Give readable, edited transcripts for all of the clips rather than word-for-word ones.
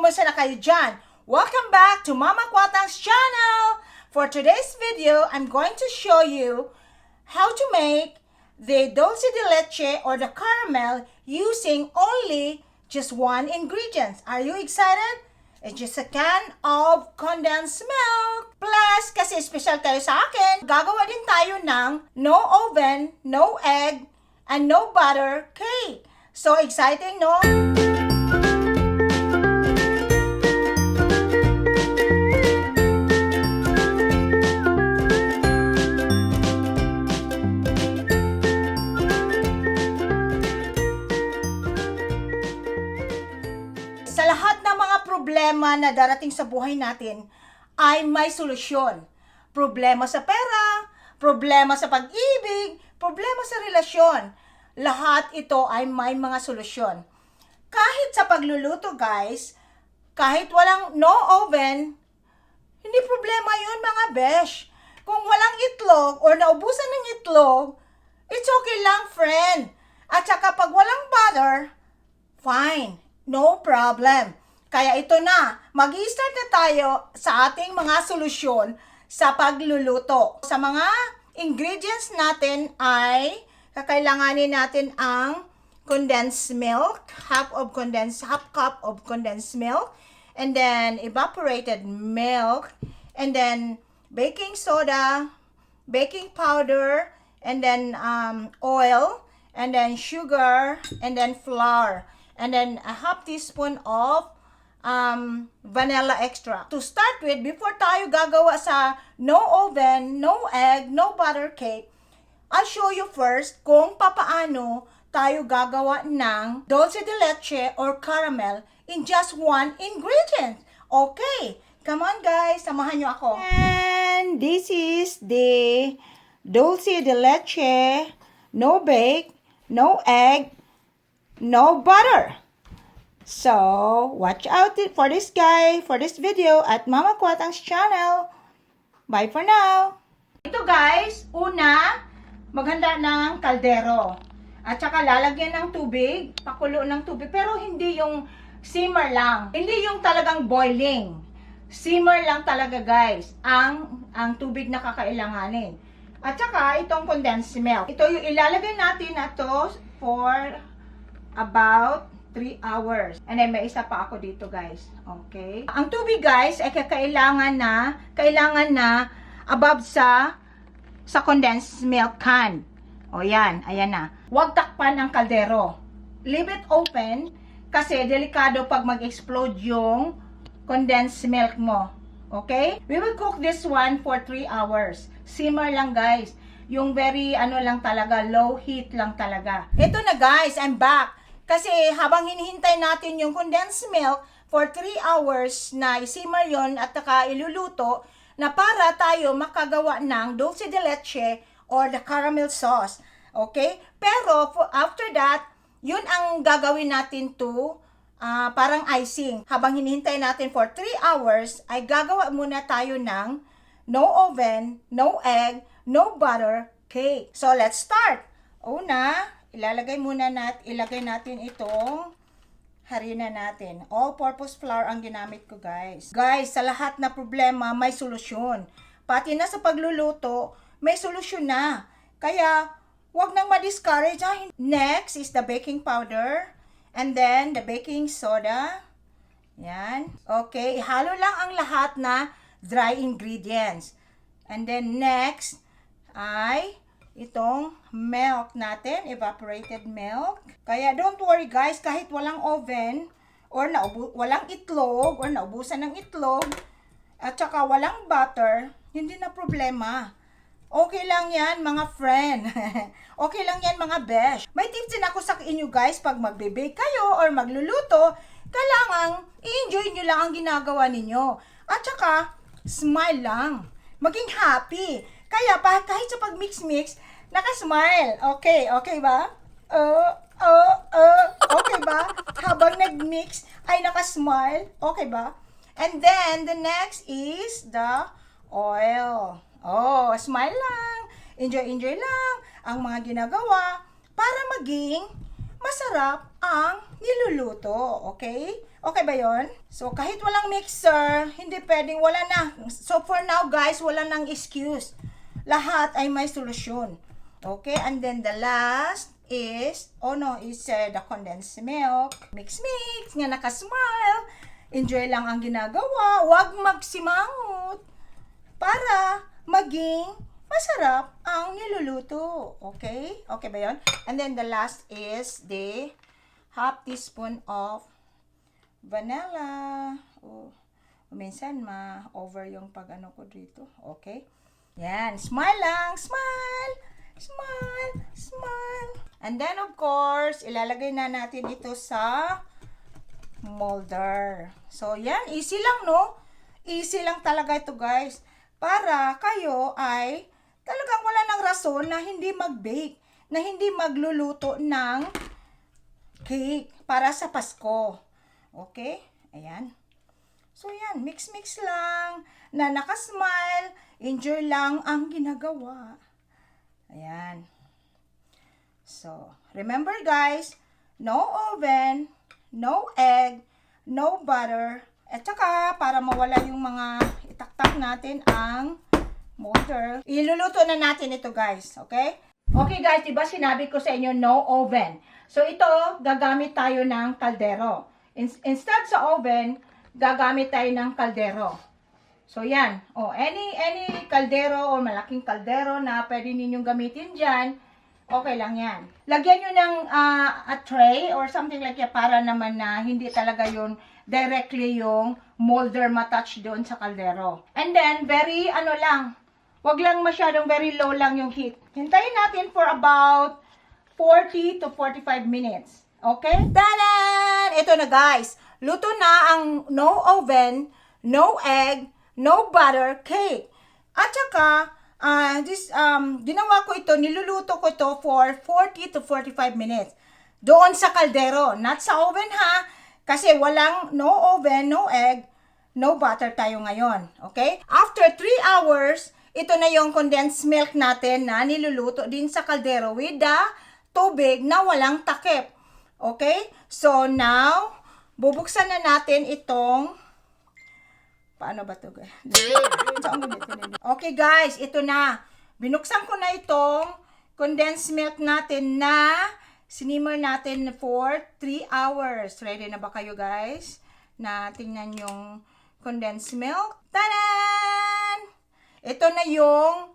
kumusta na kayo dyan? Welcome back to Mama Kwatang's channel! For today's video, I'm going to show you how to make the dulce de leche or the caramel using only just one ingredient. Are you excited? It's just a can of condensed milk. Plus, kasi special tayo sa akin, gagawa din tayo ng no oven, no egg, and no butter cake. So exciting, no? Sa lahat ng mga problema na darating sa buhay natin, ay may solusyon. Problema sa pera, problema sa pag-ibig, problema sa relasyon. Lahat ito ay may mga solusyon. Kahit sa pagluluto, guys, kahit walang no oven, hindi problema yun, mga besh. Kung walang itlog or naubusan ng itlog, it's okay lang, friend. At saka pag walang butter, fine. No problem. Kaya ito na, mag-i-start na tayo sa ating mga solusyon sa pagluluto. Sa mga ingredients natin ay kakailanganin natin ang condensed milk, half cup of condensed milk, and then evaporated milk, and then baking soda, baking powder, and then oil, and then sugar, and then flour. And then a half teaspoon of vanilla extract. To start with, before tayo gagawa sa no oven, no egg, no butter cake, I'll show you first kung papaano tayo gagawa ng dulce de leche or caramel in just one ingredient. Okay, come on guys, samahan nyo ako. And this is the dulce de leche, no bake, no egg, no butter. So, watch out for this guy, for this video at Mama Kwatang's channel. Bye for now. Ito guys, una, maghanda ng kaldero. At saka lalagyan ng tubig, pakulo ng tubig, pero hindi yung simmer lang. Hindi yung talagang boiling. Simmer lang talaga guys, ang tubig na kakailanganin. At saka itong condensed milk. Ito yung ilalagay natin na to for about 3 hours. And then may isa pa ako dito guys. Okay? Ang tubig guys ay kailangan na above sa condensed milk can. O yan, ayan na. Huwag takpan ang kaldero. Leave it open kasi delikado pag mag-explode yung condensed milk mo. Okay? We will cook this one for 3 hours. Simmer lang guys. Yung very lang talaga, low heat lang talaga. Ito na guys, I'm back. Kasi habang hinihintay natin yung condensed milk for 3 hours na isimmer yon at saka iluluto na para tayo makagawa ng dulce de leche or the caramel sauce. Okay? Pero after that, yun ang gagawin natin to parang icing. Habang hinihintay natin for 3 hours, ay gagawa muna tayo ng no oven, no egg, no butter cake. So let's start. Una, ilagay natin itong harina natin. All-purpose flour ang ginamit ko, guys. Guys, sa lahat na problema, may solusyon. Pati na sa pagluluto, may solusyon na. Kaya, huwag nang ma-discourage. Next is the baking powder. And then, the baking soda. Yan. Okay, ihalo lang ang lahat na dry ingredients. And then, next ay itong milk natin, evaporated milk. Kaya don't worry guys, kahit walang oven or walang itlog or naubusan ng itlog at saka walang butter, hindi na problema. Okay lang yan mga friend. Okay lang yan mga besh. May tips din ako sa inyo guys, pag magbe-bake kayo or magluluto, kailangan i-enjoy nyo lang ang ginagawa ninyo. At saka, smile lang. Maging happy. Kaya kahit sa pag-mix-mix, naka-smile. Okay, okay ba? Okay ba? Habang nag-mix ay naka-smile. Okay ba? And then, the next is the oil. Oh, smile lang. Enjoy lang ang mga ginagawa para maging masarap ang niluluto. Okay? Okay ba yon? So, kahit walang mixer, hindi pwedeng wala na. So, for now, guys, wala nang excuse. Lahat ay may solusyon. Okay? And then, the last is, the condensed milk. Mix, nga nakasmile. Enjoy lang ang ginagawa. Huwag magsimangot para maging masarap ang niluluto. Okay? Okay ba yon? And then, the last is the half teaspoon of vanilla. Minsan ma-over yung pag-ano ko dito. Okay? Yan. Smile lang. Smile. Smile. Smile. And then, of course, ilalagay na natin ito sa molder. So, yan. Easy lang, no? Easy lang talaga ito, guys. Para kayo ay talagang wala ng rason na hindi mag-bake, na hindi magluluto ng cake para sa Pasko. Okay? Ayan. So, yan. Mix-mix lang. Na nakasmile. Enjoy lang ang ginagawa. Ayan. So, remember guys, no oven, no egg, no butter. At saka, para mawala yung mga itaktak natin ang molder. Iluluto na natin ito guys. Okay? Okay guys, diba sinabi ko sa inyo no oven. So, ito, gagamit tayo ng kaldero. Instead sa oven, gagamit tayo ng kaldero. So, yan. Any kaldero o malaking kaldero na pwede ninyong gamitin dyan, okay lang yan. Lagyan nyo ng a tray or something like that para naman na hindi talaga yun directly yung molder matouch doon sa kaldero. And then, very wag lang masyadong very low lang yung heat. Hintayin natin for about 40 to 45 minutes. Okay? Tadan! Ito na guys. Luto na ang no oven, no egg, no butter cake. At saka, ginawa ko ito, niluluto ko ito for 40 to 45 minutes. Doon sa kaldero, not sa oven ha. Kasi walang no oven, no egg, no butter tayo ngayon. Okay? After 3 hours, ito na yung condensed milk natin na niluluto din sa kaldero with the tubig na walang takip. Okay? So, now, bubuksan na natin itong, paano ba ito? Okay guys, ito na. Binuksan ko na itong condensed milk natin na sinimmer natin for 3 hours. Ready na ba kayo guys? Na tingnan yung condensed milk. Tadan! Ito na yung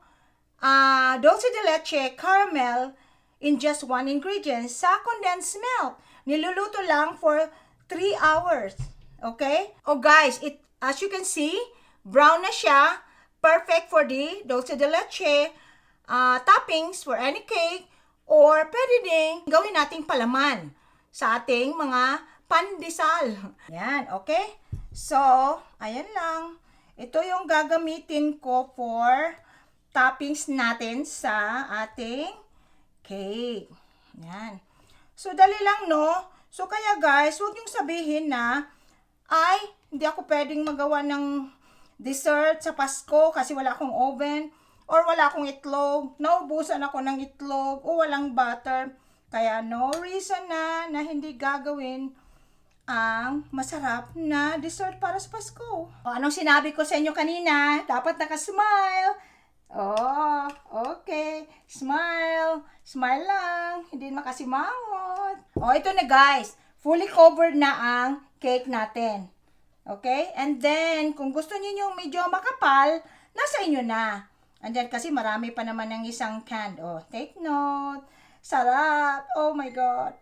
dulce de leche caramel in just one ingredient sa condensed milk. Niluluto lang for 3 hours. Okay? Guys, as you can see, brown na siya. Perfect for the dulce de leche toppings for any cake or pwede din gawin nating palaman sa ating mga pandesal. Yan, okay? So, ayan lang. Ito yung gagamitin ko for toppings natin sa ating cake. Yan. So, dali lang, no? So, kaya guys, huwag niyong sabihin na, hindi ako pwedeng magawa ng dessert sa Pasko kasi wala akong oven or wala akong itlog. Naubusan ako ng itlog o walang butter. Kaya, no reason na hindi gagawin ang masarap na dessert para sa Pasko. Anong sinabi ko sa inyo kanina? Dapat nakasmile. Okay. Smile. Smile lang. Hindi makasimangot. Ito na guys. Fully covered na ang cake natin. Okay? And then, kung gusto niyo yung medyo makapal, nasa inyo na. And then, kasi marami pa naman ng isang can. Take note. Sarap. Oh my God.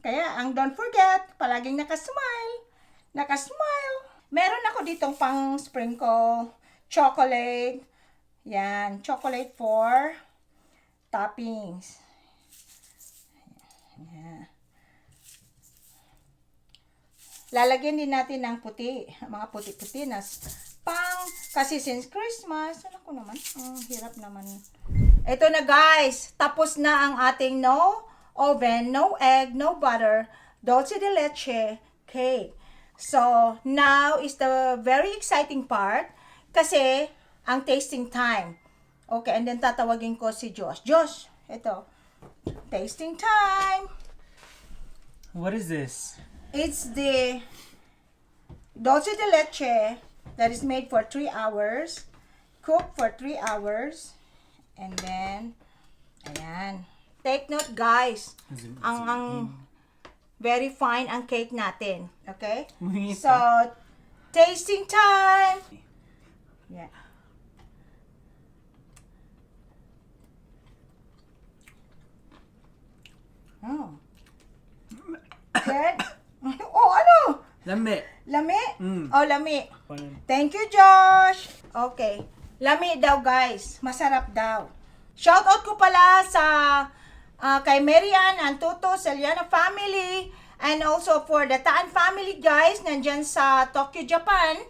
Kaya, don't forget, palaging nakasmile. Nakasmile. Meron ako ditong pang sprinkle chocolate. Yan, chocolate for toppings. Yan. Lalagyan din natin ng puti. Mga puti-puti na kasi since Christmas, alam ko naman, hirap naman. Ito na guys, tapos na ang ating no oven, no egg, no butter, dulce de leche cake. So, now is the very exciting part kasi ang tasting time. Okay, and then tatawagin ko si Josh. Josh, ito. Tasting time. What is this? It's the dulce de leche that is made for 3 hours. Cooked for 3 hours. And then, ayan. Take note guys. Ang very fine ang cake natin. Okay? So, tasting time. Yeah. Oh. Good. Oh, ano? Lami. Lami? Mm. Oh, lami. Thank you, Josh. Okay. Lami daw, guys. Masarap daw. Shoutout ko pala sa kay Marian and Tuto Celiana family and also for the Taan family, guys, nandyan sa Tokyo, Japan,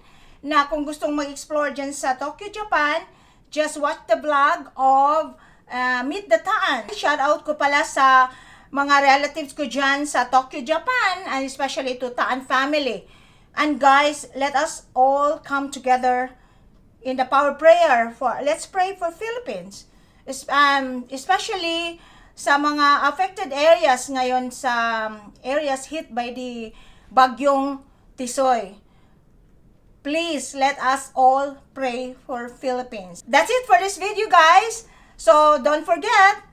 na kung gustong mag-explore dyan sa Tokyo, Japan, just watch the vlog of Meet the Taan. Shoutout ko pala sa mga relatives ko dyan sa Tokyo, Japan, and especially to Taan family. And guys, let us all come together in the power prayer for, let's pray for Philippines. Especially sa mga affected areas ngayon sa areas hit by the bagyong Tisoy. Please let us all pray for Philippines. That's it for this video, guys. So don't forget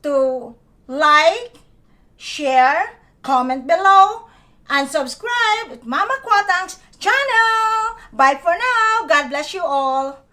to like, share, comment below, and subscribe at Mama Kwatang's channel. Bye for now. God bless you all.